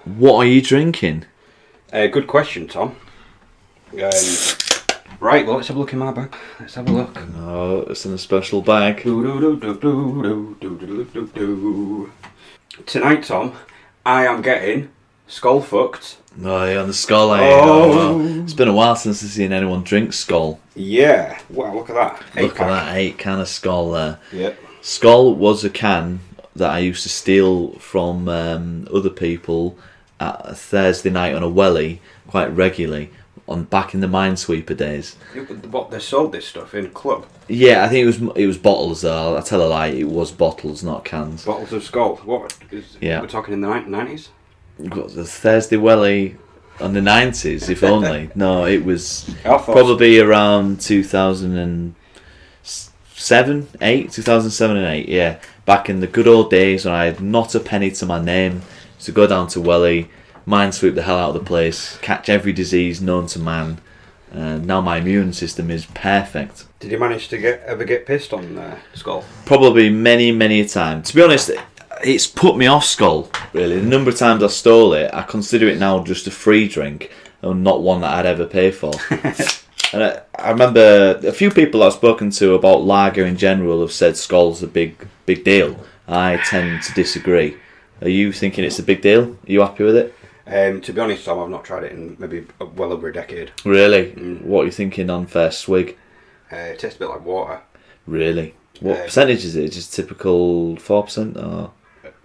What are you drinking? Good question, Tom. Right, well, let's have a look in my bag. Let's have a look. Oh, it's in a special bag. Tonight, Tom, I am getting Skol fucked. Oh, you're on the Skol, eh? Oh. Well, it's been a while since I've seen anyone drink Skol. Yeah. Wow, look at that. Look at that 8-can of Skol there. Yep. Skol was a can that I used to steal from other people at a Thursday night on a welly quite regularly. Back in the Minesweeper days. What, they sold this stuff in club? Yeah, I think it was bottles though. I tell a lie, it was bottles, not cans. Bottles of Skol. What? Yeah. We're talking in the 90s? The Thursday welly on the 90s, if only. No, it was I thought probably around 2007 and 8, yeah. Back in the good old days when I had not a penny to my name, to go down to welly, minesweep the hell out of the place, catch every disease known to man. Now my immune system is perfect. Did you manage to ever get pissed on Skol? Probably many, many a time. To be honest, it's put me off Skol, really. The number of times I stole it, I consider it now just a free drink and not one that I'd ever pay for. And I remember a few people I've spoken to about lager in general have said Skol's a big deal. I tend to disagree. Are you thinking it's a big deal? Are you happy with it? To be honest, Tom, I've not tried it in maybe well over a decade. Really? What are you thinking on first swig? It tastes a bit like water. Really? What percentage is it? Just typical 4% or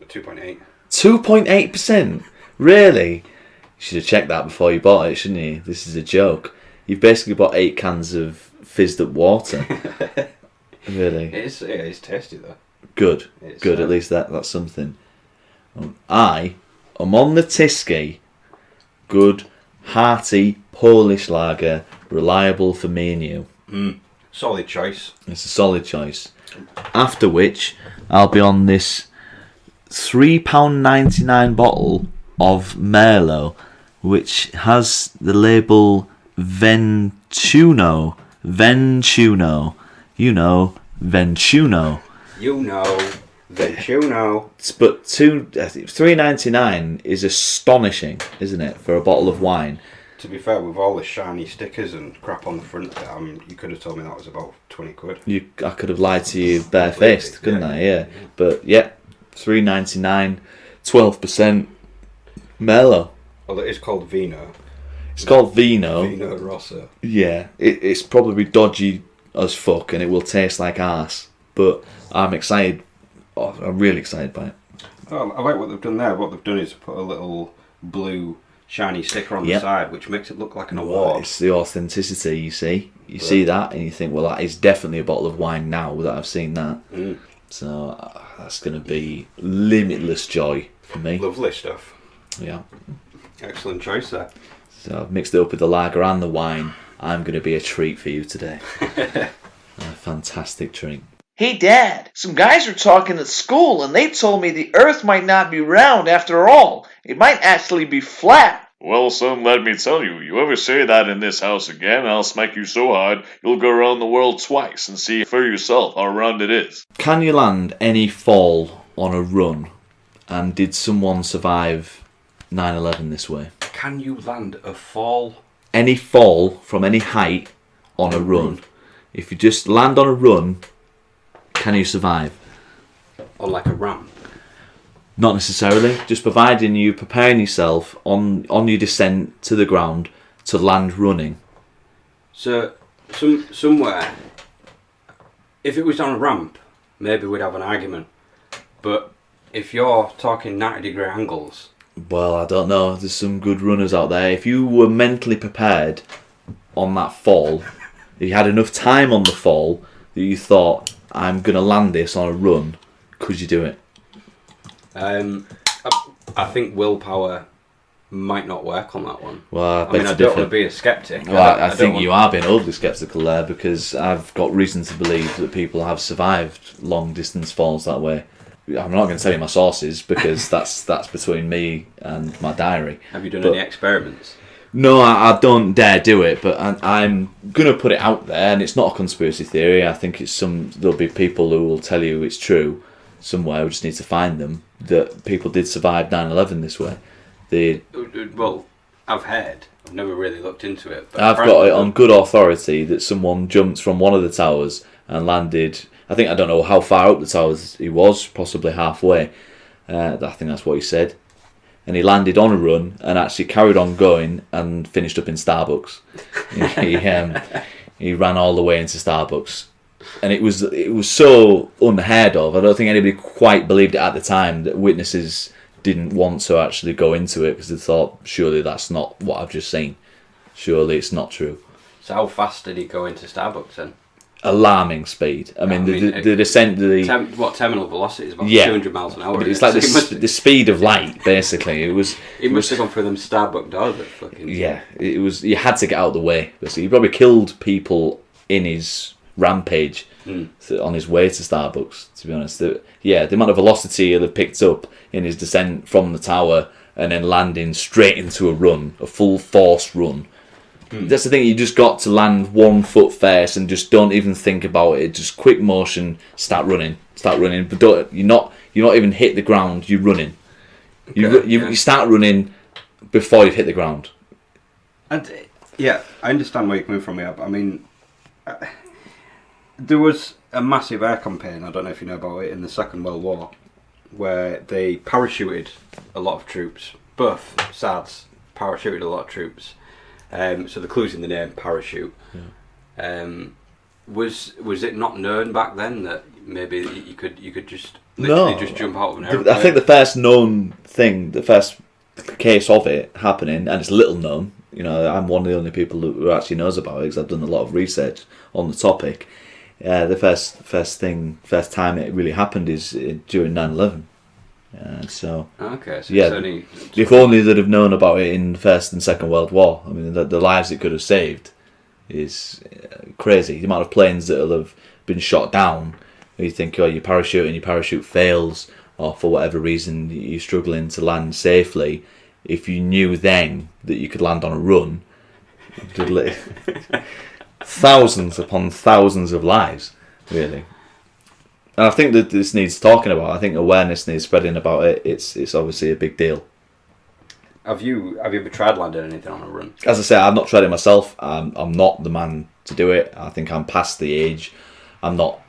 2.8. 2.8%? Really? You should have checked that before you bought it, shouldn't you? This is a joke. You've basically bought 8 cans of fizzed up water. Really? It is tasty though. Good. Good. At least that's something. I am on the Tyskie. Good, hearty Polish lager, reliable for me and you. Solid choice. It's a solid choice. After which, I'll be on this £3.99 bottle of Merlot, which has the label Ventuno. You know, Ventuno. But £3.99 is astonishing, isn't it, for a bottle of wine? To be fair, with all the shiny stickers and crap on the front, you could have told me that was about 20 quid. I could have lied to you barefaced, couldn't I? Yeah. But yeah, £3.99, 12% Merlot. Well, it is called Vino. It's called Vino. Vino Rosso. Yeah, it's probably dodgy as fuck and it will taste like arse. But I'm excited. Oh, I'm really excited by it. Oh, I like what they've done there. What they've done is put a little blue shiny sticker on the side, which makes it look like an award. It's the authenticity, you see. You see that and you think, well, that is definitely a bottle of wine now that I've seen that. So that's going to be limitless joy for me. Lovely stuff. Yeah. Excellent choice there. So I've mixed it up with the lager and the wine. I'm going to be a treat for you today. A fantastic treat. Hey Dad, some guys were talking at school and they told me the earth might not be round after all. It might actually be flat. Well, son, let me tell you, you ever say that in this house again, I'll smack you so hard, you'll go around the world twice and see for yourself how round it is. Can you land any fall on a run? And did someone survive 9/11 this way? Can you land a fall? Any fall from any height on a run. If you just land on a run, can you survive? On like a ramp? Not necessarily. Just providing you preparing yourself on your descent to the ground to land running. So, somewhere, if it was on a ramp, maybe we'd have an argument. But if you're talking 90-degree angles... Well, I don't know. There's some good runners out there. If you were mentally prepared on that fall, if you had enough time on the fall that you thought, I'm going to land this on a run, could you do it? I think willpower might not work on that one. Well, I don't want to be a skeptic. Well, I think you are being overly sceptical there because I've got reason to believe that people have survived long distance falls that way. I'm not going to tell you my sources because that's between me and my diary. Have you done any experiments? No, I don't dare do it, but I'm going to put it out there, and it's not a conspiracy theory. I think there'll be people who will tell you it's true somewhere. We just need to find them, that people did survive 9/11 this way. Well, I've heard. I've never really looked into it. But I've got it on good authority that someone jumped from one of the towers and landed. I don't know how far up the towers he was, possibly halfway. I think that's what he said. And he landed on a run and actually carried on going and finished up in Starbucks. He ran all the way into Starbucks. And it was so unheard of. I don't think anybody quite believed it at the time that witnesses didn't want to actually go into it because they thought, surely that's not what I've just seen. Surely it's not true. So how fast did he go into Starbucks then? Alarming speed. I mean, the descent... terminal velocity is about 200 miles an hour. But it's like the speed of light, basically. He must have gone through them Starbucks doors at fucking... Yeah, it was... You had to get out of the way, basically. He probably killed people in his rampage on his way to Starbucks, to be honest. The amount of velocity he'll have picked up in his descent from the tower and then landing straight into a run, a full force run. That's the thing, you just got to land 1 foot first and just don't even think about it. Just quick motion, start running. But you're not even hit the ground, you're running. You start running before you've hit the ground. And I understand where you're coming from here, but I mean, there was a massive air campaign, I don't know if you know about it, in the Second World War, where they parachuted a lot of troops. Both sides parachuted a lot of troops. So the clue's in the name, parachute. Yeah. Was it not known back then that maybe you could just literally just jump out of an airplane? I think the first known thing, the first case of it happening, and it's little known. You know, I'm one of the only people who actually knows about it because I've done a lot of research on the topic. The first time it really happened is during 9/11. So if only they'd have known about it in the First and Second World War. I mean, the lives it could have saved is crazy. The amount of planes that will have been shot down. You think, you parachute and your parachute fails, or for whatever reason you're struggling to land safely. If you knew then that you could land on a run, thousands upon thousands of lives, really. And I think that this needs talking about. I think awareness needs spreading about it. It's obviously a big deal. Have you ever tried landing anything on a run? As I say, I've not tried it myself. I'm not the man to do it. I think I'm past the age. I'm not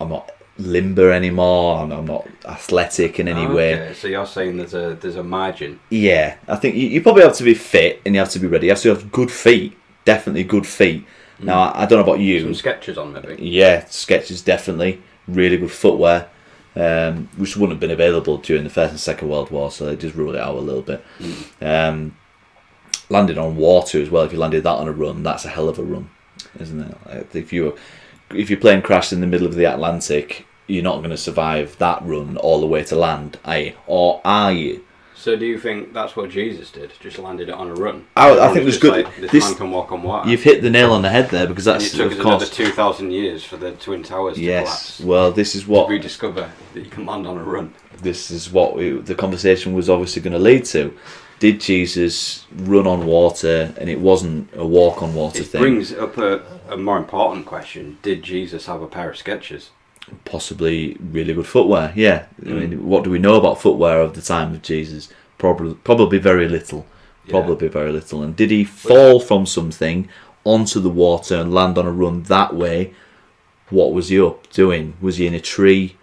limber anymore. I'm not athletic in any way. So you're saying there's a margin? Yeah, I think you probably have to be fit and you have to be ready. You have to have good feet. Definitely good feet. Now, I don't know about you. Some Skechers on, maybe? Yeah, Skechers, definitely. Really good footwear, which wouldn't have been available during the First and Second World War, so they just ruled it out a little bit. Landed on water as well. If you landed that on a run, that's a hell of a run, isn't it? If your plane crashed in the middle of the Atlantic, you're not going to survive that run all the way to land, or are you? So do you think that's what Jesus did? Just landed it on a run? I think there's good. Like, this man can walk on water. You've hit the nail on the head there, because that's, and it took of course, us another 2,000 years for the Twin Towers to collapse. Well, this is what we discover that you can land on a run. This is what the conversation was obviously going to lead to. Did Jesus run on water, and it wasn't a walk on water thing? It brings up a more important question. Did Jesus have a pair of Skechers? Possibly really good footwear, yeah. I mean, what do we know about footwear of the time of Jesus? Probably very little. Probably very little. And did he fall from something onto the water and land on a run that way? What was he up doing? Was he in a tree?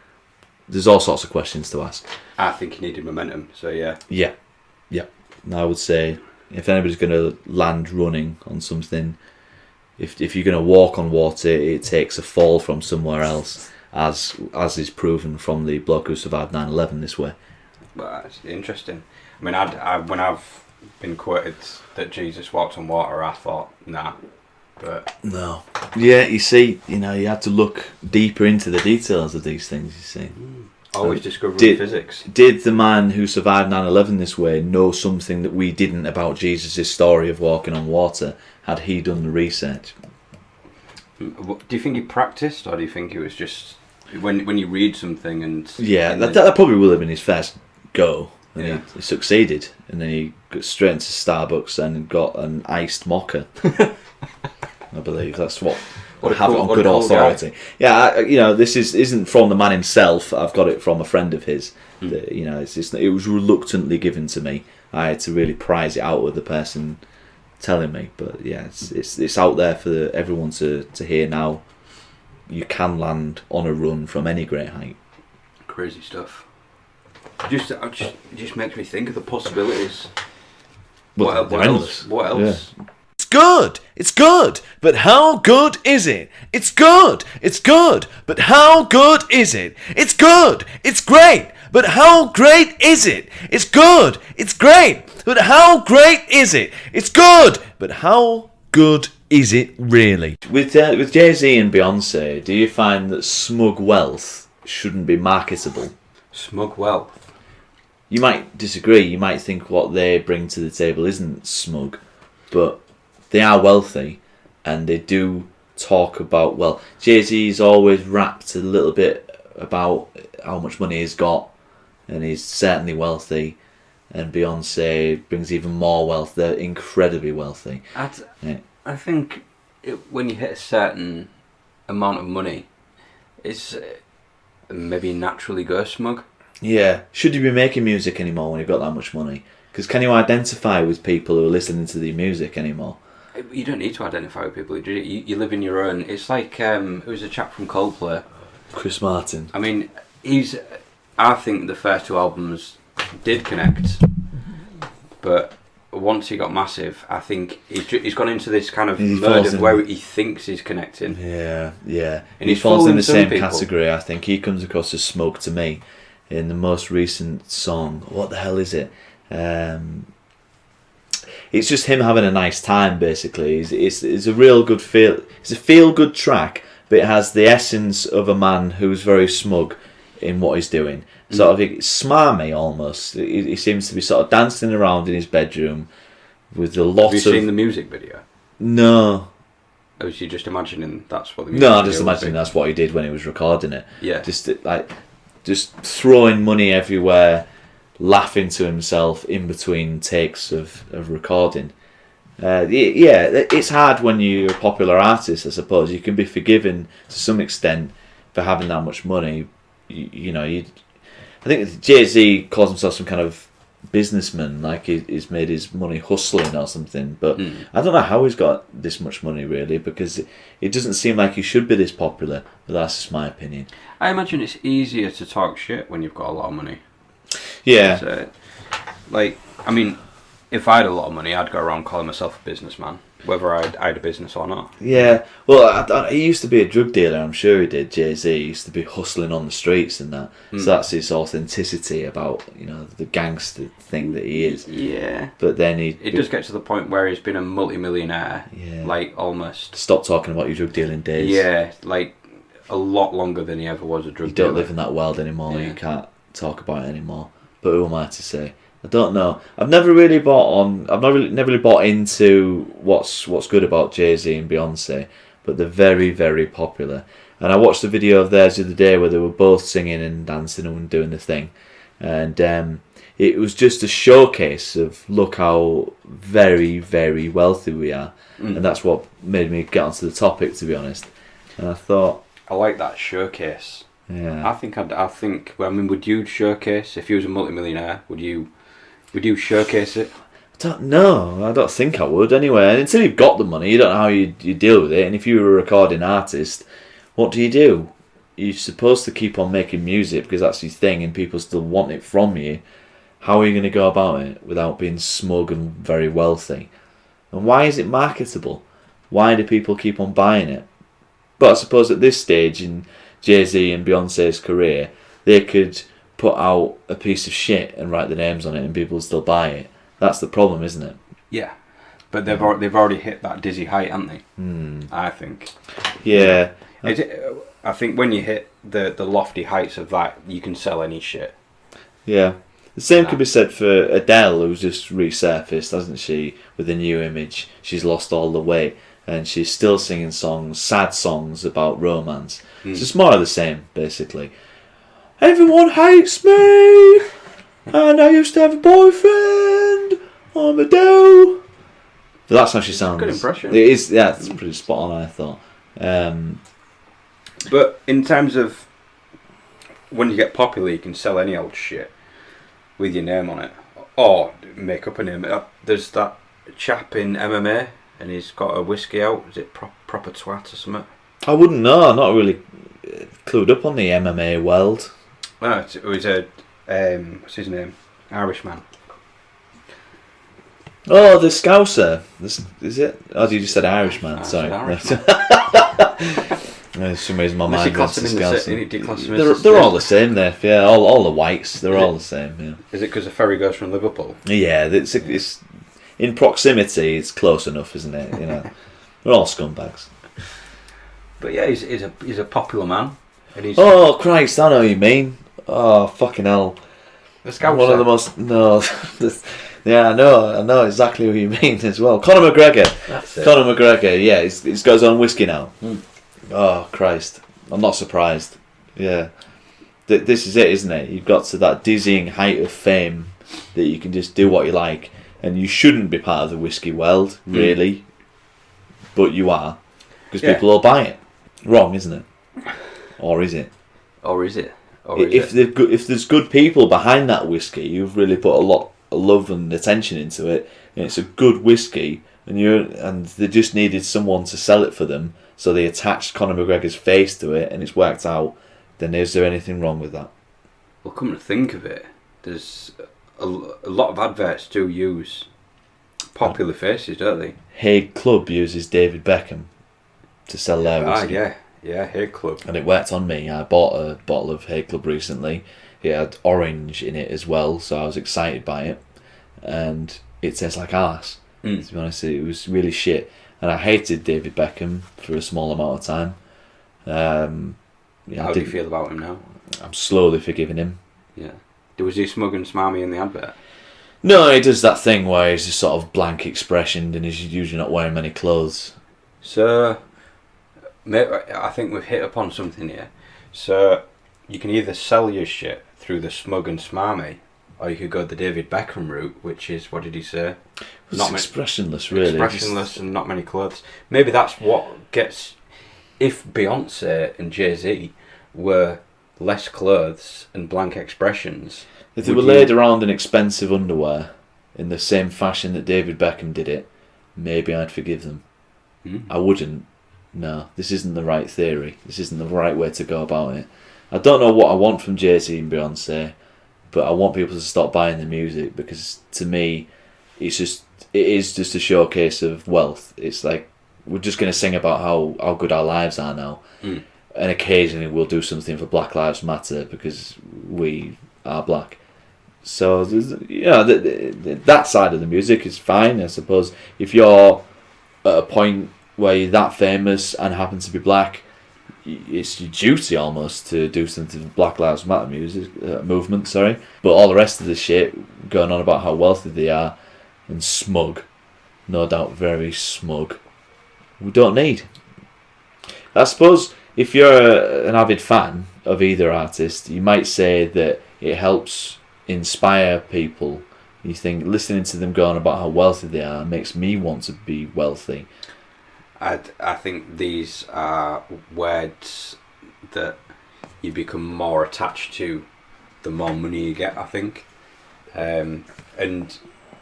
There's all sorts of questions to ask. I think he needed momentum, so yeah. Yeah. And I would say, if anybody's going to land running on something, if you're going to walk on water, it takes a fall from somewhere else, as is proven from the bloke who survived 9/11 this way. Well, that's interesting. I mean, when I've been quoted that Jesus walked on water, I thought, nah. But no. Yeah, you see, you have to look deeper into the details of these things, you see. Always discovering physics. Did the man who survived 9/11 this way know something that we didn't about Jesus' story of walking on water? Had he done the research? Do you think he practiced, or do you think it was just when you read something and... Yeah, that probably will have been his first go. And he succeeded, and then he got straight into Starbucks and got an iced mocha. I believe that's what I have it on good authority. Yeah, this isn't from the man himself. I've got it from a friend of his. That, it was reluctantly given to me I had to really prize it out of the person telling me. But yeah, it's out there for everyone to hear now. You can land on a run from any great height. Crazy stuff. It just makes me think of the possibilities. What else? What else? Yeah. It's good. It's good. But how good is it? It's good. It's good. But how good is it? It's good. It's great. But how great is it? It's good. It's great. But how great is it? It's good. But how good is it really? With Jay-Z and Beyonce, do you find that smug wealth shouldn't be marketable? Smug wealth? You might disagree. You might think what they bring to the table isn't smug, but they are wealthy, and they do talk about, well, Jay-Z's always rapped a little bit about how much money he's got, and he's certainly wealthy, and Beyonce brings even more wealth. They're incredibly wealthy. I think when you hit a certain amount of money, it's maybe naturally go smug. Yeah. Should you be making music anymore when you've got that much money? Because can you identify with people who are listening to the music anymore? You don't need to identify with people. You live in your own. It's like who's a chap from Coldplay? Chris Martin. I mean, I think the first two albums did connect, but once he got massive, I think he's gone into this kind of mode of where he thinks he's connecting. Yeah. And he falls in the same category. I think he comes across as smug to me. In the most recent song, what the hell is it? It's just him having a nice time, basically. It's a real good feel. It's a feel-good track, but it has the essence of a man who's very smug in what he's doing. Sort of smarmy almost. He seems to be sort of dancing around in his bedroom with a lot of... Have you seen the music video? No. Or was you just imagining that's what the music video No, I'm just imagining that's what he did when he was recording it. Yeah. Just throwing money everywhere, laughing to himself in between takes of recording. It's hard when you're a popular artist, I suppose. You can be forgiven to some extent for having that much money. I think Jay-Z calls himself some kind of businessman, like he's made his money hustling or something. But I don't know how he's got this much money, really, because it doesn't seem like he should be this popular. But that's just my opinion. I imagine it's easier to talk shit when you've got a lot of money. Yeah. So, if I had a lot of money, I'd go around calling myself a businessman, whether I had a business or not. Yeah. Well, he used to be a drug dealer, I'm sure he did, Jay-Z. He used to be hustling on the streets and that. So that's his authenticity about, the gangster thing that he is. Yeah. But then it does get to the point where he's been a multi-millionaire, almost. Stop talking about your drug dealing days. Yeah, a lot longer than he ever was a drug dealer. You don't live in that world anymore. Yeah. You can't talk about it anymore. But who am I to say? I don't know. I've never really never really bought into what's good about Jay-Z and Beyonce, but they're very, very popular. And I watched a video of theirs the other day where they were both singing and dancing and doing the thing, and it was just a showcase of look how very, very wealthy we are, and that's what made me get onto the topic, to be honest. And I thought, I like that showcase. Yeah. Would you showcase if you was a multimillionaire? Would you showcase it? I don't know. I don't think I would anyway. And until you've got the money, you don't know how you deal with it. And if you were a recording artist, what do? You're supposed to keep on making music because that's your thing and people still want it from you. How are you going to go about it without being smug and very wealthy? And why is it marketable? Why do people keep on buying it? But I suppose at this stage in Jay-Z and Beyonce's career, they could put out a piece of shit and write the names on it and people still buy it. That's the problem, isn't it? Yeah. But they've already hit that dizzy height, haven't they? I think. Yeah. I think when you hit the lofty heights of that, you can sell any shit. Yeah. The same could be said for Adele, who's just resurfaced, hasn't she, with a new image. She's lost all the weight and she's still singing sad songs about romance. It's just more of the same, basically. Everyone hates me, and I used to have a boyfriend. I'm Adele. But that's how she sounds. Good impression. It is. Yeah, it's pretty spot on, I thought. But in terms of when you get popular, you can sell any old shit with your name on it. Or make up a name. There's that chap in MMA, and he's got a whiskey out. Is it proper twat or something? I wouldn't know. I'm not really clued up on the MMA world. No, it was a what's his name? Irishman. Oh, the Scouser. Is it? Oh, you just said Irishman. I Sorry. said Irishman. For some reason my Unless mind you class went to them in the Scouser. same- do you class them as They're the all same? the same there. Yeah, all the whites. They're all the same. Yeah. Is it because the ferry goes from Liverpool? Yeah, it's in proximity. It's close enough, isn't it? You know, they're all scumbags. But yeah, he's a popular man, and he's Oh Christ! I know what you mean. Oh fucking hell! the Scouser. One of the most yeah, I know exactly what you mean as well. Conor McGregor. That's it. Conor McGregor. Yeah, he's got his own whiskey now. Oh Christ! I'm not surprised. Yeah, this is it, isn't it? You've got to that dizzying height of fame that you can just do what you like, and you shouldn't be part of the whiskey world, really, but you are, because Yeah. people will buy it. Wrong, isn't it? Or is it? Or is it? If there's good people behind that whiskey, you've really put a lot of love and attention into it, and it's a good whiskey, and they just needed someone to sell it for them, so they attached Conor McGregor's face to it, and it's worked out. Then is there anything wrong with that? Well, come to think of it, there's a lot of adverts do use popular faces, don't they? Hague Club uses David Beckham to sell their whiskey. Yeah, Hague Club. And it worked on me. I bought a bottle of Hague Club recently. It had orange in it as well, so I was excited by it. And it tastes like arse. To be honest, it was really shit. And I hated David Beckham for a small amount of time. How do you feel about him now? I'm slowly forgiving him. Yeah. Was he smug and smarmy in the advert? No, he does that thing where he's just sort of blank expressioned and he's usually not wearing many clothes. So, I think we've hit upon something here. So, you can either sell your shit through the smug and smarmy, or you could go the David Beckham route, which is, what did he say? It's expressionless, really. Expressionless and not many clothes. Maybe that's what gets... If Beyonce and Jay-Z were less clothes and blank expressions... If they were laid around in expensive underwear in the same fashion that David Beckham did it, maybe I'd forgive them. I wouldn't. No, this isn't the right theory. This isn't the right way to go about it. I don't know what I want from Jay-Z and Beyonce, but I want people to stop buying the music, because to me, it is just a showcase of wealth. It's like we're just going to sing about how good our lives are now, and occasionally we'll do something for Black Lives Matter because we are black. So that side of the music is fine, I suppose. If you're at a point where you're that famous and happen to be black, it's your duty almost to do something for Black Lives Matter movement. But all the rest of the shit going on about how wealthy they are and smug, no doubt very smug, we don't need. I suppose if you're an avid fan of either artist, you might say that it helps inspire people. You think listening to them go on about how wealthy they are makes me want to be wealthy. I think these are words that you become more attached to the more money you get, I think. And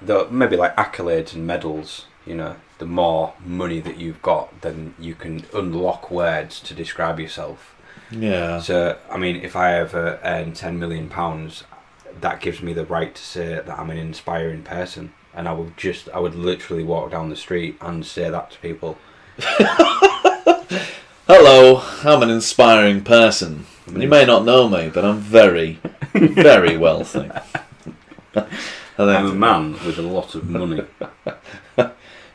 maybe like accolades and medals, the more money that you've got, then you can unlock words to describe yourself. Yeah. So, I mean, if I ever earn £10 million, that gives me the right to say that I'm an inspiring person. And I would literally walk down the street and say that to people. Hello, I'm an inspiring person. You may not know me, but I'm very, very wealthy. I'm a man with a lot of money.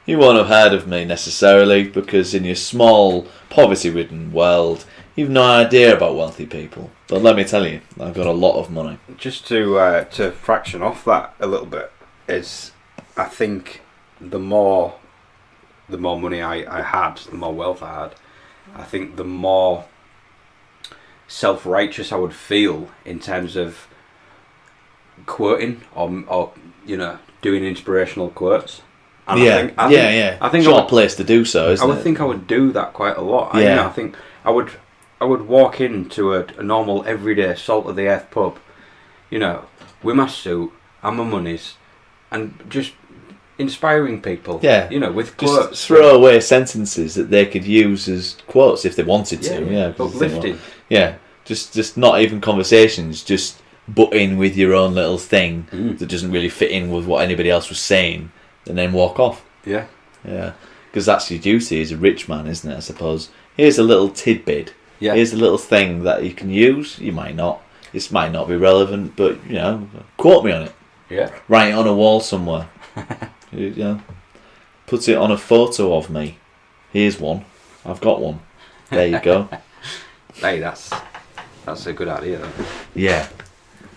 You won't have heard of me necessarily, because in your small, poverty-ridden world, you've no idea about wealthy people. But let me tell you, I've got a lot of money. Just to fraction off that a little bit, is I think the more money I had, the more wealth I had, I think the more self-righteous I would feel in terms of quoting or doing inspirational quotes. And I think it's not a place to do so, isn't it? I would think I would do that quite a lot. Yeah. I think I would walk into a normal everyday salt of the earth pub, with my suit and my monies, and just inspiring people. Yeah. You know, with Just quotes. throw away sentences that they could use as quotes if they wanted to. Yeah, 'cause you think, uplifting. well, yeah. Just not even conversations. Just butt in with your own little thing that doesn't really fit in with what anybody else was saying, and then walk off. Yeah. Yeah, because that's your duty as a rich man, isn't it? I suppose. Here's a little tidbit. Yeah. Here's a little thing that you can use. You might not. This might not be relevant, but you know, quote me on it. Yeah. Write it on a wall somewhere. You know, put it on a photo of me. Here's one. I've got one. There you go. Hey, that's a good idea. Though. Yeah.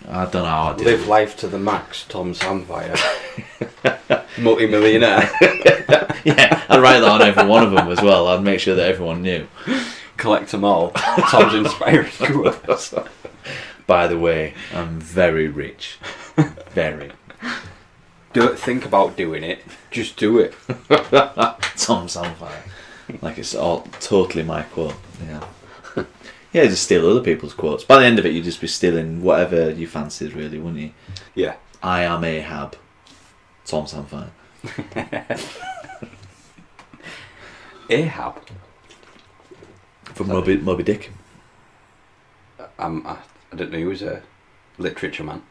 I don't know how I do Live it. life to the max, Tom Sandfire. Multi-millionaire. Yeah, I'd write that on every one of them as well. I'd make sure that everyone knew. Collect them all. Tom's inspiring quotes. By the way, I'm very rich. Very. Don't think about doing it. Just do it. Tom Sandfire. Like it's all totally my quote. Yeah. Yeah, just steal other people's quotes. By the end of it, you'd just be stealing whatever you fancied, really, wouldn't you? Yeah. I am Ahab. Tom Sandfire. Ahab. From Moby Dick. I didn't know he was a literature man.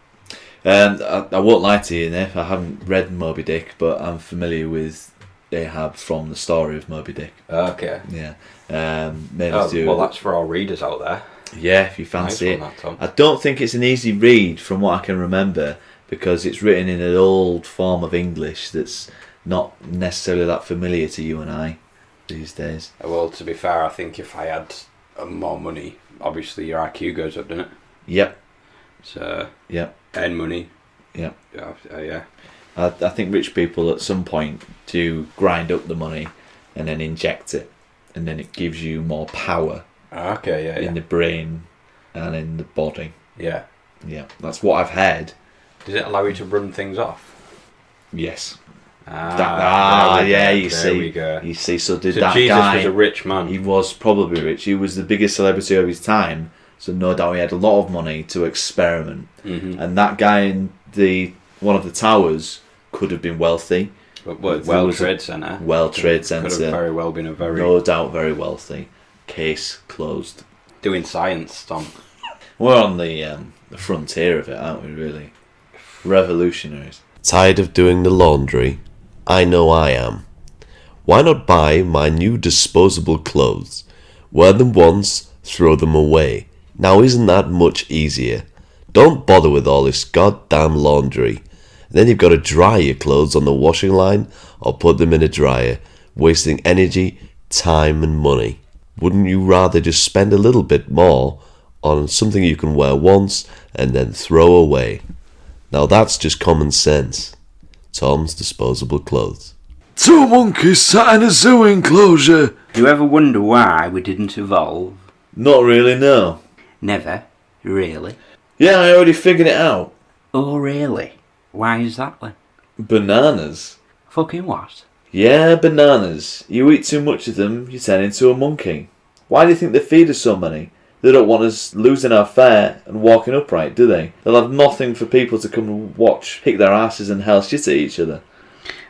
I won't lie to you, Nick. I haven't read Moby Dick, but I'm familiar with Ahab from the story of Moby Dick. Okay. Yeah. Well, that's for our readers out there. Yeah, if you fancy Nice one, it. that, Tom. I don't think it's an easy read from what I can remember because it's written in an old form of English that's not necessarily that familiar to you and I these days. Well, to be fair, I think if I had more money, obviously your IQ goes up, doesn't it? Yep. So, Yep. earn money. Yep. Yeah. I think rich people at some point do grind up the money and then inject it, and then it gives you more power Okay, yeah. in the brain and in the body. Yeah. Yeah, that's what I've heard. Does it allow you to run things off? Yes. There you see. we go. You see, so did So that Jesus guy. was a rich man. He was probably rich. He was the biggest celebrity of his time, so no doubt he had a lot of money to experiment. Mm-hmm. And that guy in one of the towers could have been wealthy. World Trade Center. World Trade Could have Center. very well been a very... No doubt very wealthy. Case closed. Doing science, Tom. We're on the frontier of it, aren't we, really? Revolutionaries. Tired of doing the laundry? I know I am. Why not buy my new disposable clothes? Wear them once, throw them away. Now isn't that much easier? Don't bother with all this goddamn laundry. Then you've got to dry your clothes on the washing line or put them in a dryer, wasting energy, time and money. Wouldn't you rather just spend a little bit more on something you can wear once and then throw away? Now that's just common sense. Tom's Disposable Clothes. Two monkeys sat in a zoo enclosure. Do you ever wonder why we didn't evolve? Not really, no. Never. Really? Yeah, I already figured it out. Oh, really? Why is that then? Bananas. Fucking what? Yeah, bananas. You eat too much of them, you turn into a monkey. Why do you think they feed us so many? They don't want us losing our fare and walking upright, do they? They'll have nothing for people to come and watch, pick their asses and hell shit at each other.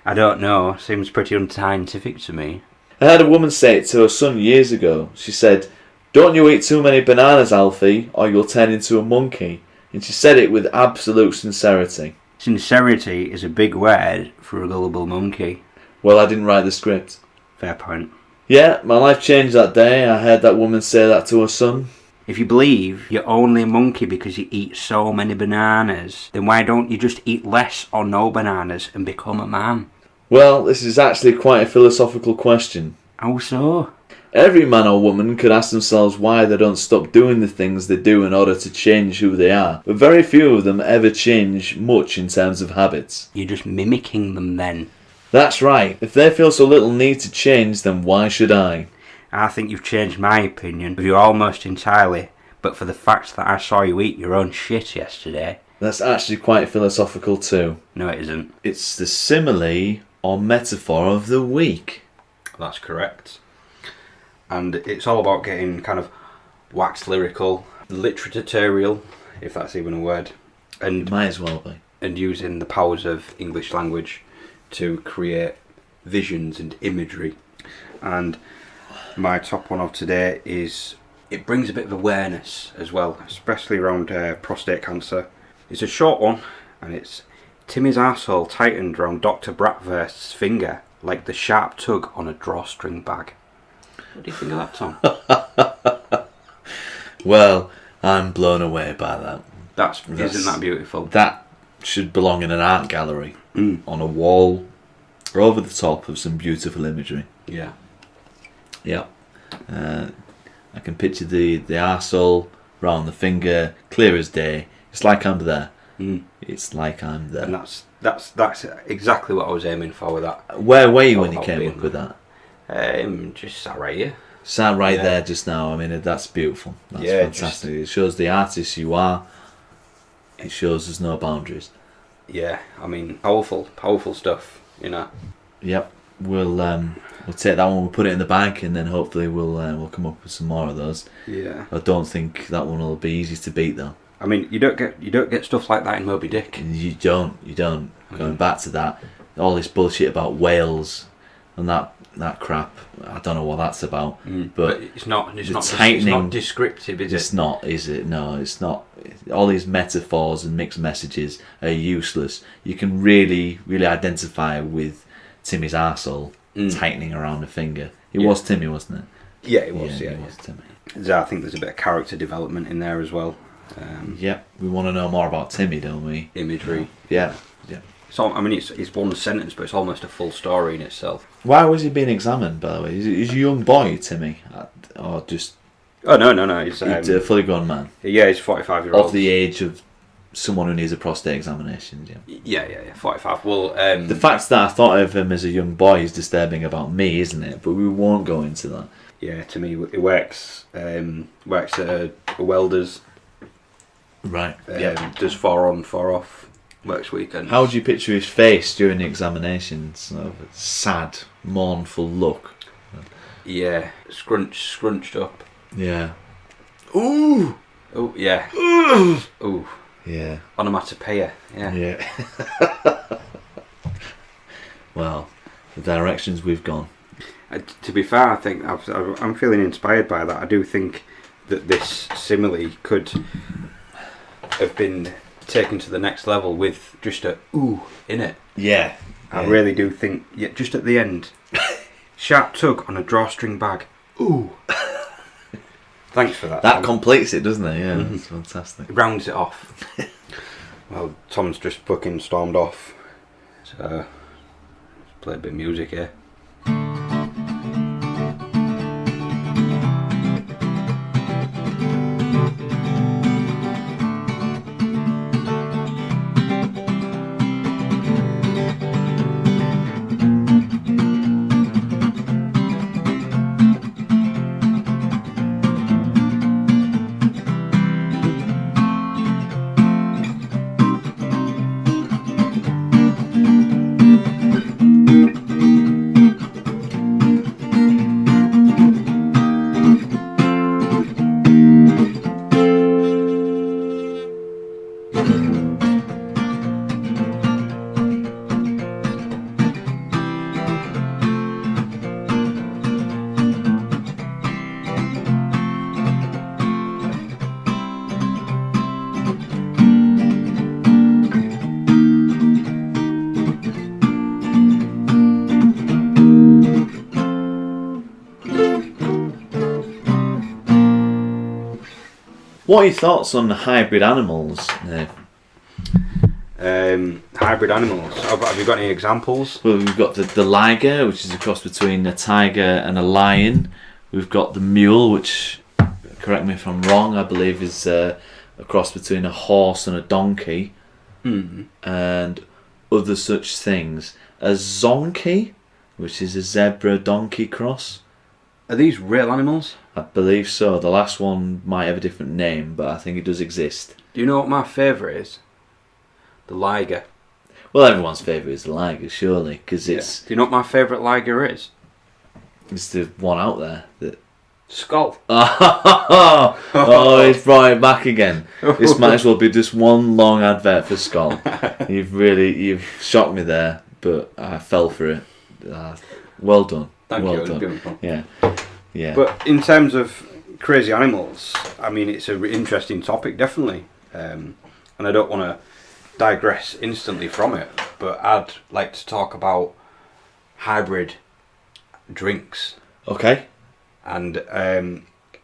I don't know. Seems pretty unscientific to me. I heard a woman say it to her son years ago. She said, "Don't you eat too many bananas, Alfie, or you'll turn into a monkey." And she said it with absolute sincerity. Sincerity is a big word for a gullible monkey. Well, I didn't write the script. Fair point. Yeah, my life changed that day. I heard that woman say that to her son. If you believe you're only a monkey because you eat so many bananas, then why don't you just eat less or no bananas and become a man? Well, this is actually quite a philosophical question. How so? Every man or woman could ask themselves why they don't stop doing the things they do in order to change who they are, but very few of them ever change much in terms of habits. You're just mimicking them then. That's right. If they feel so little need to change, then why should I? I think you've changed my opinion of you almost entirely, but for the fact that I saw you eat your own shit yesterday. That's actually quite philosophical too. No, it isn't. It's the simile or metaphor of the week. That's correct. And it's all about getting kind of wax lyrical, literatorial, if that's even a word. It And might as well be. and using the powers of English language to create visions and imagery. And my top one of today is, it brings a bit of awareness as well, especially around prostate cancer. It's a short one, and it's Timmy's arsehole tightened around Dr. Bratwurst's finger like the sharp tug on a drawstring bag. What do you think of that, Tom? Well, I'm blown away by that. Isn't that beautiful? That should belong in an art gallery on a wall or over the top of some beautiful imagery. Yeah. Yeah. I can picture the arsehole round the finger, clear as day. It's like I'm there. It's like I'm there. And that's exactly what I was aiming for with that. Where were you when you came up with that? Just sat right here. Sat right there just now. I mean, that's beautiful. That's fantastic. It shows the artist you are. It shows there's no boundaries. Yeah, I mean, powerful stuff, you know. Yep. We'll take that one. We'll put it in the bag, and then hopefully we'll come up with some more of those. Yeah. I don't think that one will be easy to beat though. I mean, you don't get stuff like that in Moby Dick. You don't. Going back to that, all this bullshit about whales and that crap. I don't know what that's about. But it's not descriptive, is it? It's not, is it? No, it's not. All these metaphors and mixed messages are useless. You can really, really identify with Timmy's arsehole tightening around the finger. It was Timmy, wasn't it? Yeah, it was. Yeah, it was Timmy. I think there's a bit of character development in there as well. We want to know more about Timmy, don't we? Imagery. Yeah. So I mean, it's one sentence, but it's almost a full story in itself. Why was he being examined, by the way? Is he a young boy, Timmy, or just? Oh no! He's a fully grown man. Yeah, he's 45-year-old. Of the age of someone who needs a prostate examination. Yeah, 45. Well, the fact that I thought of him as a young boy is disturbing about me, isn't it? But we won't go into that. Yeah, to me, he works at a welder's. Right. Does 4 on, 4 off. Works weekends. How would you picture his face during the examination? Sort of a sad, mournful look. Yeah, scrunched up. Yeah. Ooh. Oh yeah. Ooh. Yeah. Onomatopoeia. Yeah. Yeah. Well, the directions we've gone. To be fair, I think I'm feeling inspired by that. I do think that this simile could have been taken to the next level with just a ooh in it. Yeah. I really do think. Yeah, just at the end, sharp tug on a drawstring bag. Ooh. Thanks for that. That completes it, doesn't it? Yeah, that's fantastic. It rounds it off. Well, Tom's just fucking stormed off. So, let's play a bit of music here. What are your thoughts on hybrid animals? Hybrid animals. Have you got any examples? Well, we've got the liger, which is a cross between a tiger and a lion. We've got the mule, which, correct me if I'm wrong, I believe is a cross between a horse and a donkey. And other such things. A zonkey, which is a zebra-donkey cross. Are these real animals? I believe so. The last one might have a different name, but I think it does exist. Do you know what my favourite is? The liger. Well, everyone's favourite is the liger, surely, because it's... Do you know what my favourite liger is? It's the one out there that Skol. Oh, he's brought it back again. This might as well be just one long advert for Skol. You've shocked me there, but I fell for it. Well done. Thank well you. done. Yeah. But in terms of crazy animals, I mean, it's an interesting topic, definitely. And I don't want to digress instantly from it, but I'd like to talk about hybrid drinks. Okay. And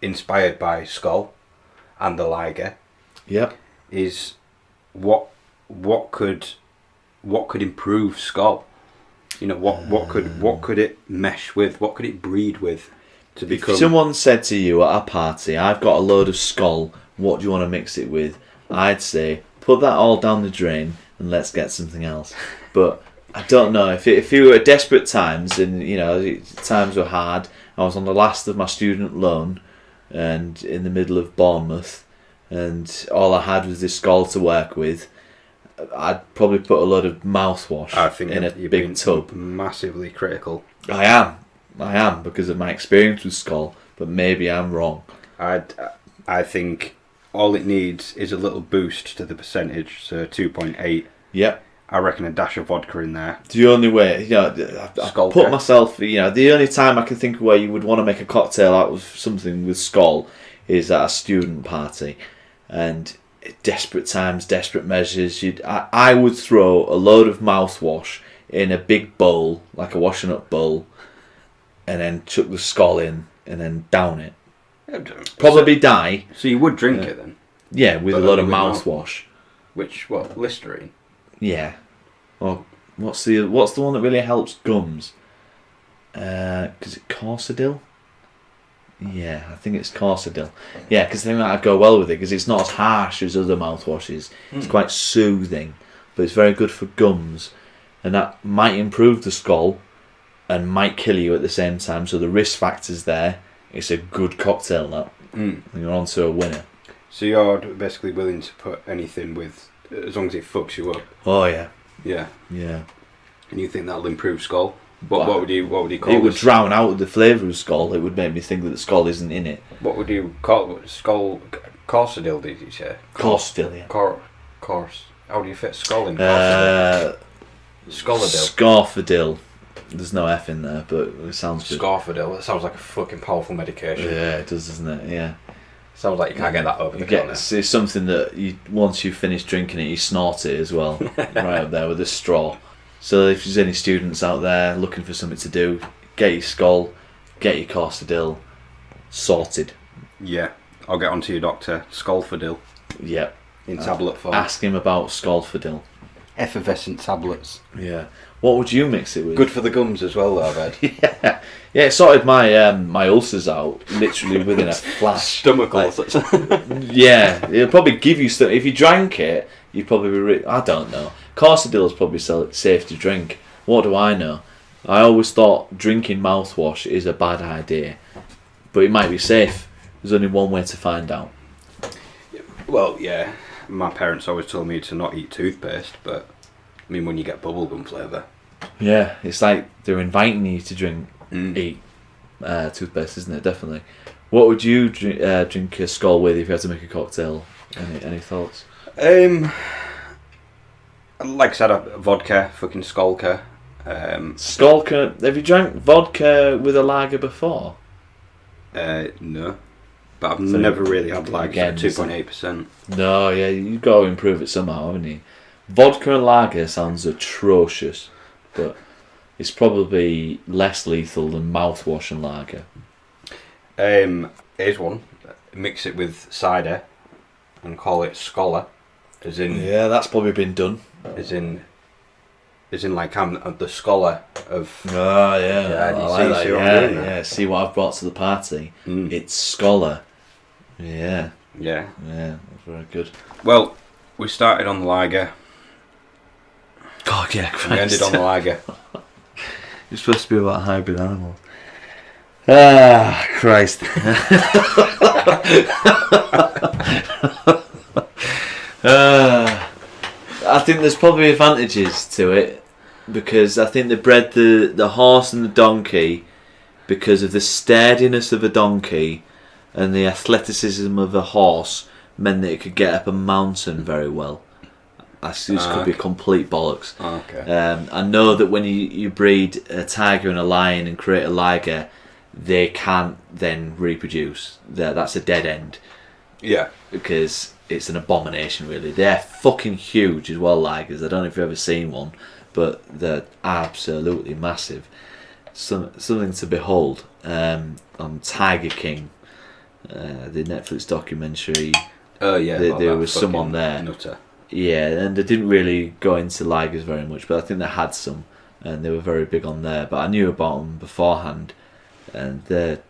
inspired by Skol and the lager. Yep. Is what could improve Skol? You know, what could it mesh with? What could it breed with to become? If someone said to you at a party, "I've got a load of Skol, what do you want to mix it with?" I'd say, put that all down the drain and let's get something else. But I don't know, if you were at desperate times and, you know, times were hard, I was on the last of my student loan and in the middle of Bournemouth, and all I had was this Skol to work with, I'd probably put a load of mouthwash in a big tub. Massively critical. I am because of my experience with Skol, but maybe I'm wrong. I think all it needs is a little boost to the percentage, so 2.8. Yep. I reckon a dash of vodka in there. The only way, you know, I put myself, you know, the only time I can think of where you would want to make a cocktail out of something with Skol is at a student party. And desperate times, desperate measures, I would throw a load of mouthwash in a big bowl, like a washing up bowl, and then chuck the Skol in and then down it. Probably die. So you would drink it then? Yeah, with a load of mouthwash. What, Listerine? Yeah. Well, what's the one that really helps gums? Is it Corsadil? Yeah, I think it's Corsadil. Yeah, because I think that'd go well with it because it's not as harsh as other mouthwashes. It's quite soothing, but it's very good for gums, and that might improve the Skol and might kill you at the same time. So the risk factor's there. It's a good cocktail, that. And you're on to a winner. So you're basically willing to put anything with, as long as it fucks you up. Oh yeah. Yeah. Yeah. And you think that'll improve Skol? What would you call it? It would drown out the flavour of Skol. It would make me think that the Skol isn't in it. What would you call it? Skol? Corsadil, did you say? Corsadil, yeah. Course. How do you fit Skol in? Corsadil. Scarfadil. There's no F in there, but it sounds good. Scarfadil. That sounds like a fucking powerful medication. Yeah, it does, doesn't it? Yeah. Sounds like you can't get that over the counter. It's something that once you finish drinking it, you snort it as well, right up there with a straw. So if there's any students out there looking for something to do, get your Skol, get your Corsadil, sorted. Yeah, I'll get onto your doctor. Skolfadil. Yep. In tablet form. Ask him about Skolfadil. Effervescent tablets. Yeah. What would you mix it with? Good for the gums as well, though, I bet. Yeah, it sorted my my ulcers out literally within a flash. Stomach ulcers. Yeah, it'll probably give you stuff. If you drank it, you'd probably be I don't know. Corsadil is probably safe to drink. What do I know? I always thought drinking mouthwash is a bad idea, but it might be safe. There's only one way to find out. Well, yeah. My parents always told me to not eat toothpaste, but I mean, when you get bubblegum flavour. Yeah, it's like they're inviting you to eat toothpaste, isn't it? Definitely. What would you drink a Skol with if you had to make a cocktail? Any thoughts? Like I said, vodka, fucking Skolka. Skolka. Have you drank vodka with a lager before? No. But I've never really had like 2.8%. No, yeah, you've got to improve it somehow, haven't you? Vodka and lager sounds atrocious, but it's probably less lethal than mouthwash and lager. Here's one. Mix it with cider and call it Scholar. As in... Yeah, that's probably been done. As in like I'm the scholar of... Oh, yeah. I like that. Yeah, see what I've brought to the party. It's Scholar. Yeah. Yeah. Yeah, that's very good. Well, we started on the lager. God, yeah, Christ. We ended on the lager. It's supposed to be about hybrid animals. Ah, Christ. I think there's probably advantages to it because I think they bred the horse and the donkey because of the sturdiness of a donkey and the athleticism of a horse meant that it could get up a mountain very well. This could be complete bollocks. Okay. I know that when you breed a tiger and a lion and create a liger, they can't then reproduce. That's a dead end. Yeah. Because it's an abomination, really. They're fucking huge as well, ligers. I don't know if you've ever seen one, but they're absolutely massive. Something to behold. On Tiger King, the Netflix documentary. Oh yeah. There was someone there. Nutter. Yeah, and they didn't really go into ligers very much, but I think they had some, and they were very big on there. But I knew about them beforehand, and they're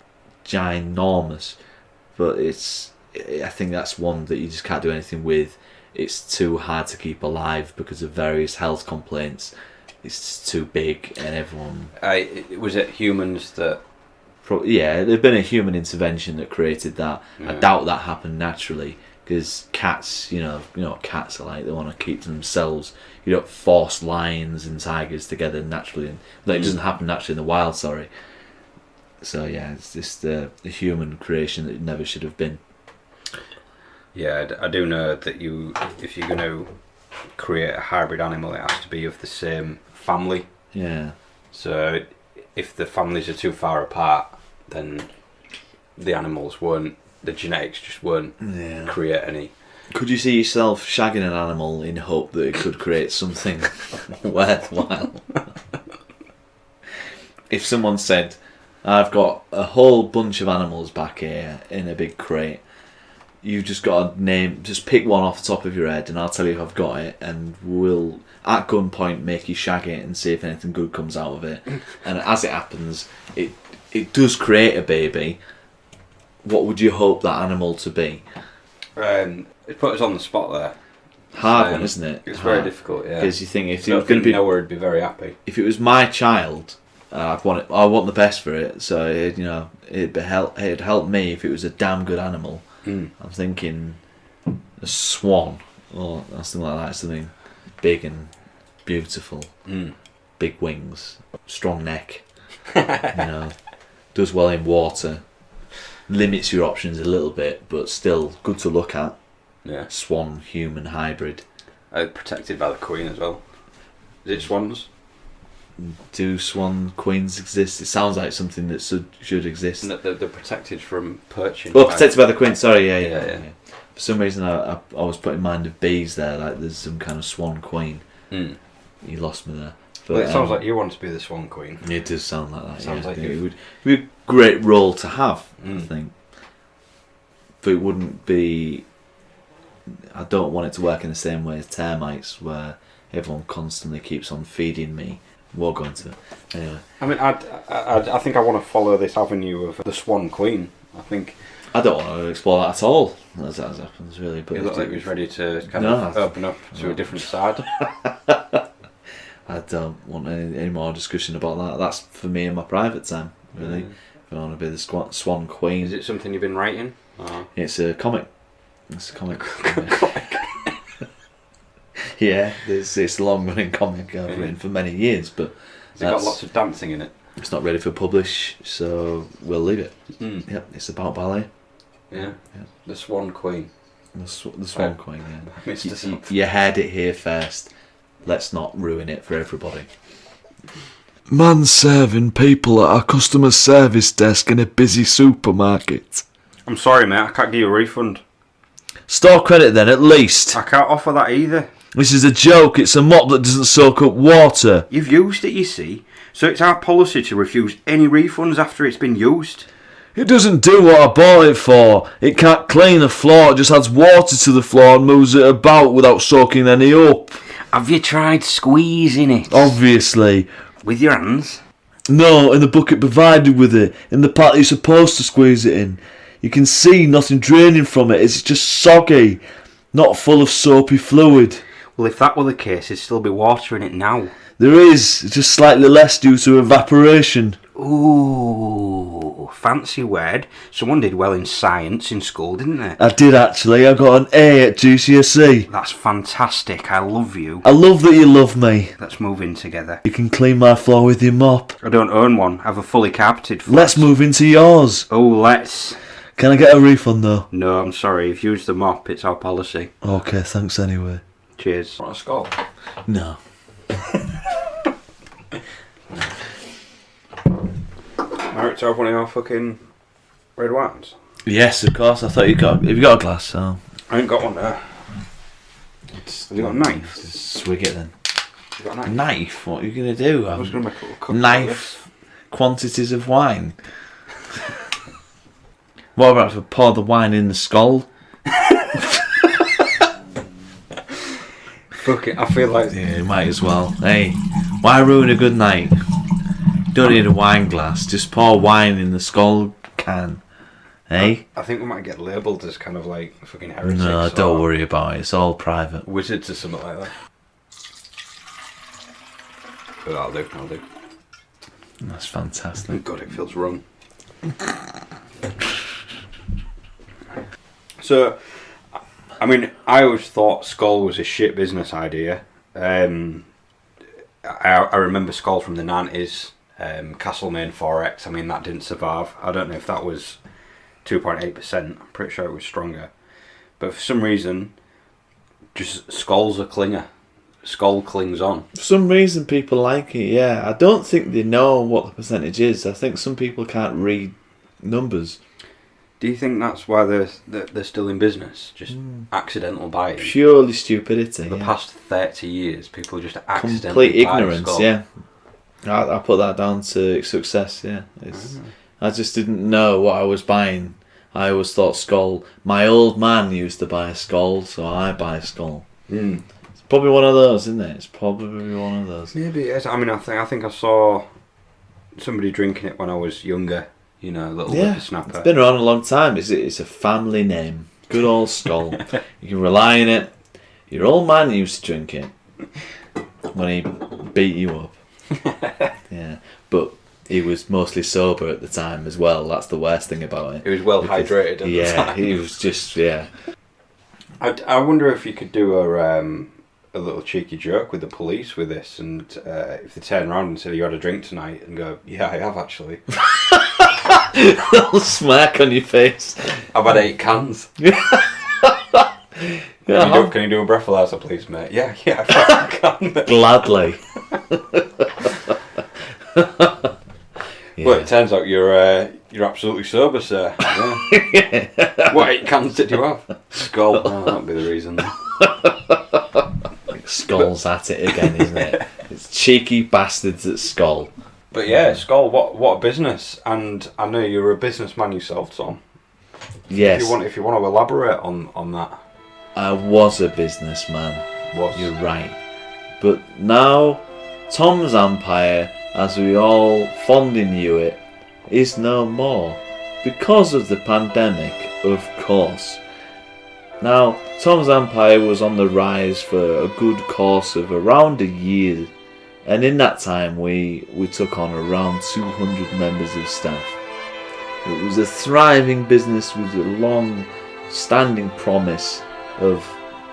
ginormous. But I think that's one that you just can't do anything with. It's too hard to keep alive because of various health complaints. It's just too big, and everyone. Was it humans that? Yeah, there'd been a human intervention that created that. Yeah. I doubt that happened naturally. Because cats, you know what cats are like. They want to keep to themselves. You don't force lions and tigers together naturally. It doesn't happen naturally in the wild. Sorry. So yeah, it's just the human creation that it never should have been. Yeah, I do know that if you're going to create a hybrid animal, it has to be of the same family. Yeah. So if the families are too far apart, then the animals won't. The genetics just won't create any. Could you see yourself shagging an animal in hope that it could create something worthwhile? If someone said, I've got a whole bunch of animals back here in a big crate, you've just got to just pick one off the top of your head and I'll tell you if I've got it, and we'll at gunpoint make you shag it and see if anything good comes out of it. And as it happens, it does create a baby. What would you hope that animal to be? It put us on the spot there. Hard one, isn't it? It's hard. very difficult, yeah. Because you think if So it was going to be, nowhere would be very happy. if it was my child, I want the best for it. So it'd help me if it was a damn good animal. I'm thinking a swan or something like that. Something big and beautiful, big wings, strong neck. Does well in water. Limits your options a little bit, but still good to look at. Yeah. Swan human hybrid. Protected by the Queen as well. Is it swans? Do swan queens exist? It sounds like something that should exist. No, they're protected from poaching. Well, protected by the Queen. Sorry, yeah. Yeah. For some reason, I was put in mind of bees there. Like there's some kind of swan queen. You lost me there. But, Well, it sounds like you want to be the Swan Queen. It does sound like that. Sounds like it you. would be a great role to have, I think. But it wouldn't be. I don't want it to work in the same way as termites, where everyone constantly keeps on feeding me. We'll go into it anyway. I mean, I think I want to follow this avenue of the Swan Queen. I think. I don't want to explore that at all, as happens, really. But It looked like he was ready to kind of open up to a different side. I don't want any more discussion about that. That's for me in my private time, really. If I want to be the Swan Queen. Is it something you've been writing? It's a comic. It's a comic. Yeah, it's a long-running comic I've written for many years, but Has it got lots of dancing in it? It's not ready for publish, so we'll leave it. Yep, it's about ballet. Yeah. The Swan Queen. The Swan Queen, yeah. Missed us up. You heard it here first. Let's not ruin it for everybody. Man serving people at our customer service desk in a busy supermarket. I'm sorry, mate. I can't give you a refund. Store credit then, at least. I can't offer that either. This is a joke. It's a mop that doesn't soak up water. You've used it, you see. So it's our policy to refuse any refunds after it's been used. It doesn't do what I bought it for. It can't clean the floor. It just adds water to the floor and moves it about without soaking any up. Have you tried squeezing it? Obviously. With your hands? No, in the bucket provided with it. In the part that you're supposed to squeeze it in. You can see nothing draining from it. It's just soggy. Not full of soapy fluid. Well, if that were the case, there'd still be water in it now. There is. It's just slightly less due to evaporation. Ooh, fancy word. Someone did well in science in school, didn't they? I did actually. I got an A at GCSE. That's fantastic. I love you. I love that you love me. Let's move in together. You can clean my floor with your mop. I don't own one. I have a fully carpeted flat. Let's move into yours. Oh, let's. Can I get a refund though? No, I'm sorry. You've used the mop. It's our policy. Okay, thanks anyway. Cheers. Want a Skol? No. Alright, to have one of your fucking red wines. Yes, of course. I thought you got. Have you got a glass? So I ain't got one there. Have you got a knife? just swig it then. You got a knife? Knife? What are you gonna do? I was going to make a little cup. Knife. Quantities of wine. What about if I pour the wine in the Skol? Fuck it, I feel like... Yeah, you might as well. Hey, why ruin a good night? Don't need a wine glass. Just pour wine in the Skol can. Hey? I think we might get labelled as kind of like fucking heretics. No, or don't worry about it. It's all private. wizards or something like that. But that'll do. That's fantastic. God, it feels wrong. So, I mean, I always thought Skol was a shit business idea. I remember Skol from the 90s, Castlemaine 4X. I mean, that didn't survive. I don't know if that was 2.8%. I'm pretty sure it was stronger. But for some reason, just Skol's a clinger. Skol clings on. For some reason, people like it, yeah. I don't think they know what the percentage is. I think some people can't read numbers. Do you think that's why they're still in business? Just accidental buying? Purely stupidity. For the yeah. past 30 years, people just accidentally Complete buy ignorance, Skol. yeah. I put that down to success, yeah. I just didn't know what I was buying. I always thought Skol. My old man used to buy a Skol, so I buy a Skol. Mm. It's probably one of those, isn't it? It's probably one of those. Maybe it is. I mean, I think I saw somebody drinking it when I was younger. You know, a little whippersnapper. It's been around a long time. It's a family name. Good old Skol. You can rely on it. Your old man used to drink it when he beat you up. Yeah, but he was mostly sober at the time as well. That's the worst thing about it. He was well hydrated at the time. He was just, yeah. I wonder if you could do a little cheeky joke with the police with this, and if they turn around and say you had a drink tonight, and go, yeah, I have actually. Little smirk on your face. I've had 8 cans. Can you do a breathalyzer, please, mate? Yeah, I've had a can. Gladly. Yeah. Well, it turns out you're absolutely sober, sir. Yeah. What 8 cans did you have? Skol. Oh, that'd be the reason. Skol's at it again, isn't it? It's cheeky bastards at Skol. But yeah, Skol, what a business. And I know you're a businessman yourself, Tom. Yes. If you want to elaborate on that. I was a businessman. Was. You're right. But now, Tom's empire, as we all fondly knew it, is no more. Because of the pandemic, of course. Now, Tom's empire was on the rise for a good course of around a year. And in that time, we took on around 200 members of staff. It was a thriving business with a long-standing promise of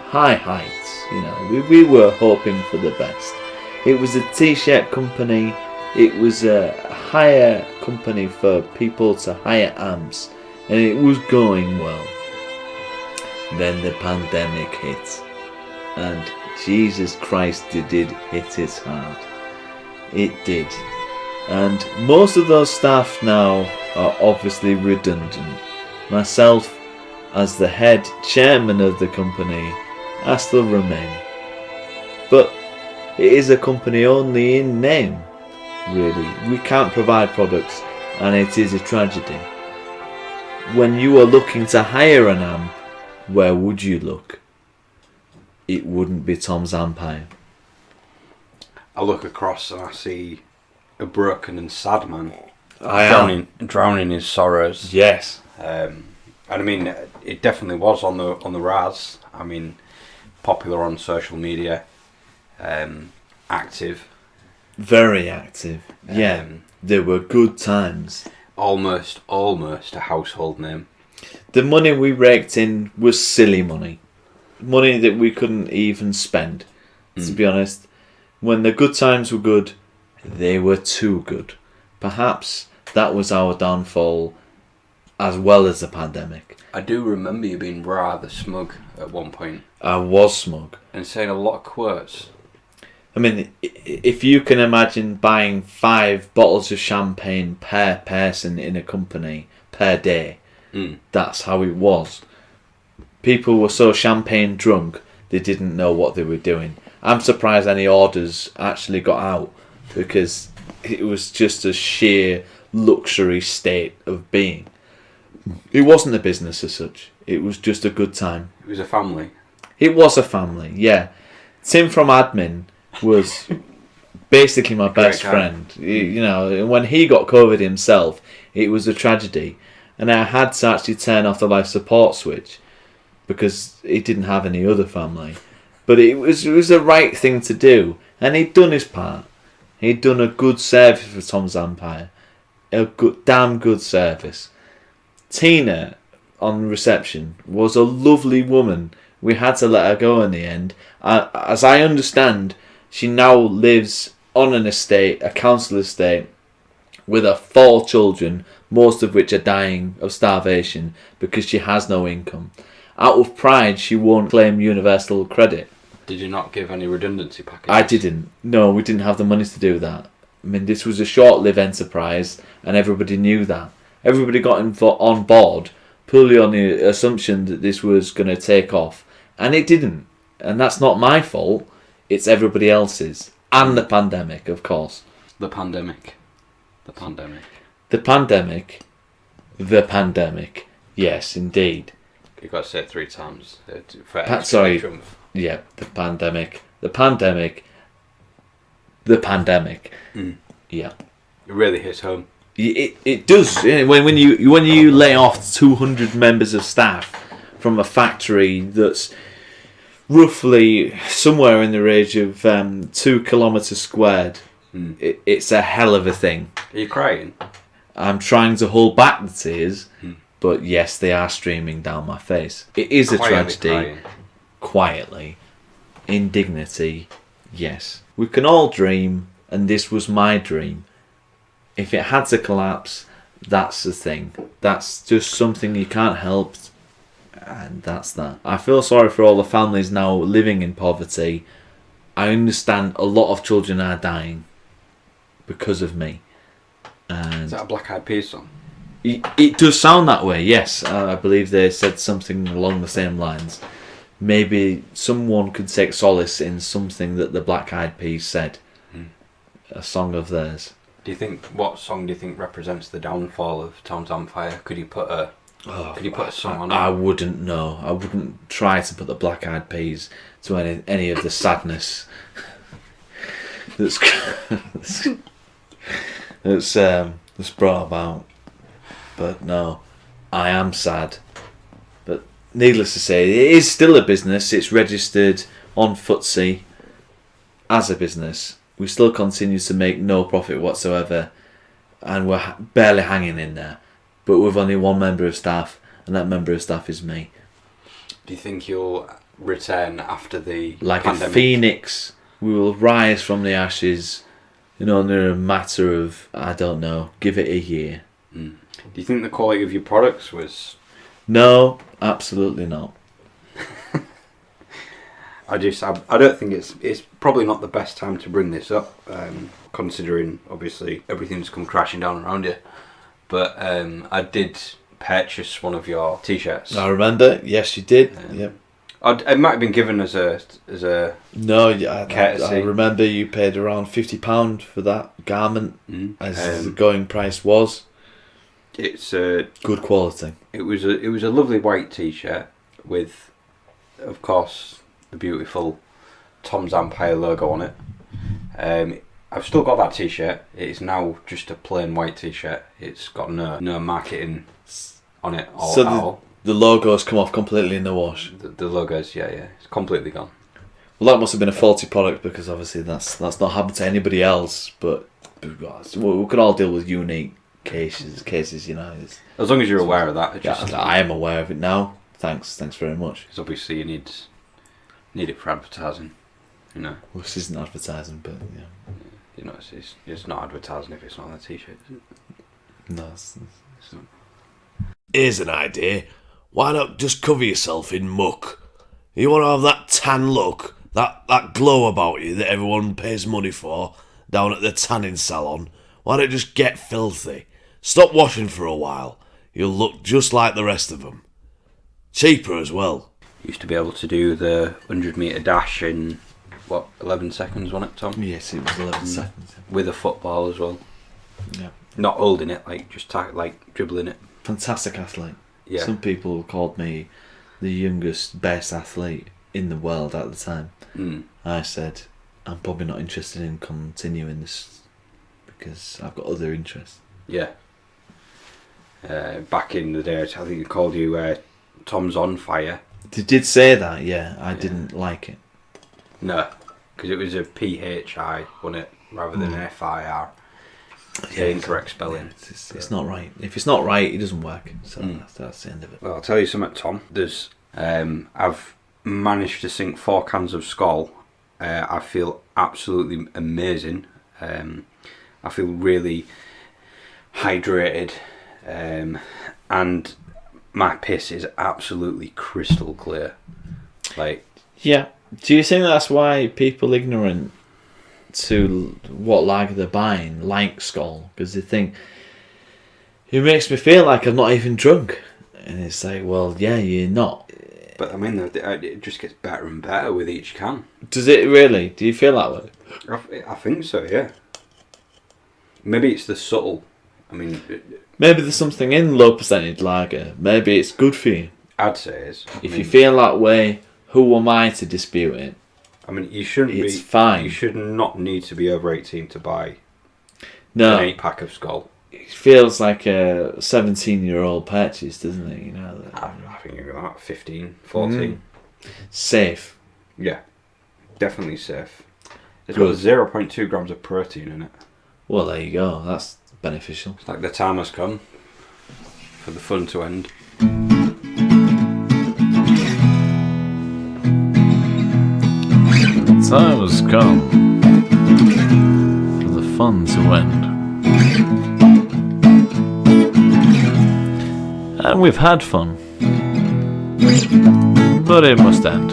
high heights. You know, we were hoping for the best. It was a t-shirt company. It was a hire company for people to hire amps, and it was going well. Then the pandemic hit, and Jesus Christ, it did hit us hard. It did. And most of those staff now are obviously redundant. Myself, as the head chairman of the company, I still remain. But it is a company only in name, really. We can't provide products, and it is a tragedy. When you are looking to hire an amp, where would you look? It wouldn't be Tom's Empire. I look across and I see a broken and sad man. Drowning his sorrows. Yes. And I mean, it definitely was on the rise. I mean, popular on social media, active. Very active. Yeah. There were good times. almost a household name. The money we raked in was silly money. Money that we couldn't even spend, to be honest. When the good times were good, they were too good. Perhaps that was our downfall as well as the pandemic. I do remember you being rather smug at one point. I was smug. And saying a lot of quotes. I mean, if you can imagine buying 5 bottles of champagne per person in a company per day, that's how it was. People were so champagne drunk, they didn't know what they were doing. I'm surprised any orders actually got out, because it was just a sheer luxury state of being. It wasn't a business as such. It was just a good time. It was a family. It was a family, yeah. Tim from admin was basically my best friend. You know, when he got COVID himself, it was a tragedy. And I had to actually turn off the life support switch because he didn't have any other family. But it was the right thing to do. And he'd done his part. He'd done a good service for Tom's Empire. A damn good service. Tina, on reception, was a lovely woman. We had to let her go in the end. As I understand, she now lives on an estate, a council estate, with her 4 children, most of which are dying of starvation because she has no income. Out of pride, she won't claim universal credit. Did you not give any redundancy packages? I didn't. No, we didn't have the money to do that. I mean, this was a short-lived enterprise, and everybody knew that. Everybody got on board purely on the assumption that this was going to take off. And it didn't. And that's not my fault. It's everybody else's. And the pandemic, of course. The pandemic. The pandemic. The pandemic. The pandemic. Yes, indeed. You've got to say it 3 times. Sorry. Yeah, the pandemic. The pandemic. The pandemic. Yeah. It really hits home. It does. When you lay off 200 members of staff from a factory that's roughly somewhere in the range of 2 kilometres squared, it's a hell of a thing. Are you crying? I'm trying to hold back the tears, but yes, they are streaming down my face. It is a tragedy. Crying. Quietly. Indignity. Yes. We can all dream, and this was my dream. If it had to collapse, that's the thing. That's just something you can't help, and that's that. I feel sorry for all the families now living in poverty. I understand a lot of children are dying because of me. And is that a Black Eyed Peas song? It does sound that way, yes. I believe they said something along the same lines. Maybe someone could take solace in something that the Black Eyed Peas said. A song of theirs. What song do you think represents the downfall of Tom's Empire? Could you put a song on it? I wouldn't know. I wouldn't try to put the Black Eyed Peas to any of the sadness that's brought about. But no, I am sad. But needless to say, it is still a business. It's registered on FTSE as a business. We still continue to make no profit whatsoever, and we're barely hanging in there. But with only 1 member of staff, and that member of staff is me. Do you think you'll return after the like pandemic? A phoenix, we will rise from the ashes in only a matter of, I don't know, give it a year. Do you think the quality of your products was... No, absolutely not. I don't think it's probably not the best time to bring this up, considering obviously everything's come crashing down around you. But I did purchase one of your t-shirts. I remember. Yes, you did. Yep. It might have been given as a no. Yeah, courtesy. I remember you paid around £50 for that garment, as the going price was. It's good quality. It was a lovely white t-shirt with, of course, the beautiful Tom's Empire logo on it. I've still got that t-shirt. It's now just a plain white t-shirt. It's got no marketing on it at all. The logo's come off completely in the wash. The logo's, yeah, it's completely gone. Well, that must have been a faulty product, because obviously that's not happened to anybody else. But we can all deal with unique cases, you know. As long as you're aware of that, it just, I am aware of it now. Thanks very much. because obviously you need it for advertising. You know, Well, this isn't advertising, but yeah. you know, it's not advertising if it's not on the t-shirt, is it? No, It's not. Here's an idea. Why not just cover yourself in muck? You want to have that tan look, that glow about you that everyone pays money for down at the tanning salon. Why not just get filthy? Stop washing for a while. You'll look just like the rest of them. Cheaper as well. Used to be able to do the 100-metre dash in 11 seconds, wasn't it, Tom? yes, it was 11 seconds. With a football as well. Yeah, Not holding it, like just like dribbling it. fantastic athlete. Yeah. Some people called me the youngest, best athlete in the world at the time. I said, I'm probably not interested in continuing this because I've got other interests. Yeah. Back in the day, I think they called you Tom's on fire. They did say that, yeah. I didn't like it. No, because it was a PHI, wasn't it, rather than an FIR. Yeah, Incorrect spelling. Yeah, it's not right. If it's not right, it doesn't work. So that's the end of it. Well, I'll tell you something, Tom. There's, I've managed to sink 4 cans of Skol. I feel absolutely amazing. I feel really hydrated, and my piss is absolutely crystal clear. Like, Yeah. Do you think that's why people ignorant to what lager they're buying like Skol? Because they think it makes me feel like I'm not even drunk, and it's like, well, yeah, you're not. but I mean, it just gets better and better with each can. Does it really? Do you feel that way? I think so, yeah. Maybe it's the subtle. I mean, Maybe there's something in low percentage lager. Maybe it's good for you. I'd say is. If you feel that way, who am I to dispute it? I mean, you shouldn't be. It's fine. You should not need to be over 18 to buy No, an 8-pack of Skol. it feels like a 17-year-old purchase, doesn't it? You know, I think you're about 15, 14. safe. Yeah, definitely safe. It's Good. got 0.2 grams of protein in it. Well, there you go. That's beneficial. It's like the time has come for the fun to end. Time has come for the fun to end. And we've had fun. But it must end.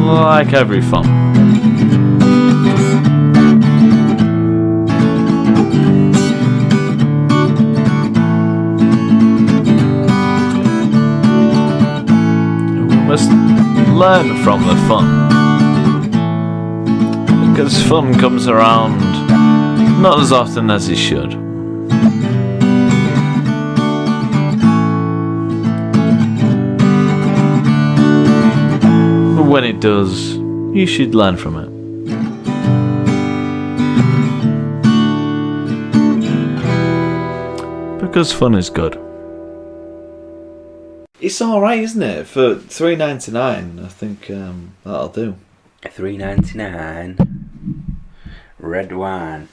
Like every fun. We must learn from the fun. Because fun comes around not as often as it should. But when it does, you should learn from it. Because fun is good. It's all right, isn't it? For $3.99, I think that'll do. $3.99 red wine.